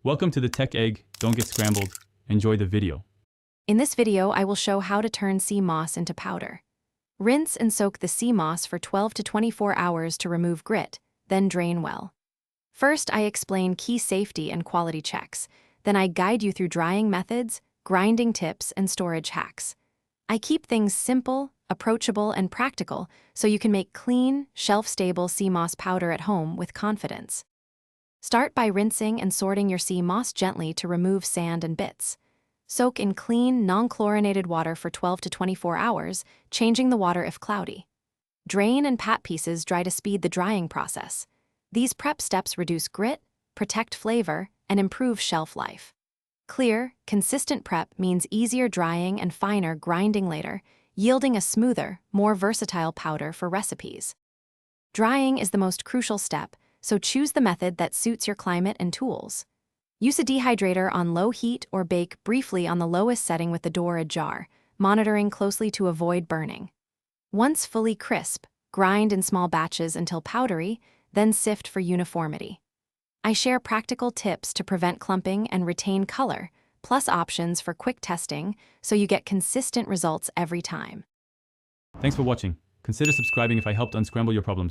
Welcome to the Tech Egg. Don't get scrambled. Enjoy the video. In this video, I will show how to turn sea moss into powder. Rinse and soak the sea moss for 12 to 24 hours to remove grit, then drain well. First, I explain key safety and quality checks. Then I guide you through drying methods, grinding tips, and storage hacks. I keep things simple, approachable, and practical so you can make clean, shelf-stable sea moss powder at home with confidence. Start by rinsing and sorting your sea moss gently to remove sand and bits. Soak in clean, non-chlorinated water for 12 to 24 hours, changing the water if cloudy. Drain and pat pieces dry to speed the drying process. These prep steps reduce grit, protect flavor, and improve shelf life. Clear, consistent prep means easier drying and finer grinding later, yielding a smoother, more versatile powder for recipes. Drying is the most crucial step, so choose the method that suits your climate and tools. Use a dehydrator on low heat or bake briefly on the lowest setting with the door ajar, monitoring closely to avoid burning. Once fully crisp, grind in small batches until powdery, then sift for uniformity. I share practical tips to prevent clumping and retain color, plus options for quick testing so you get consistent results every time. Thanks for watching. Consider subscribing if I helped unscramble your problems.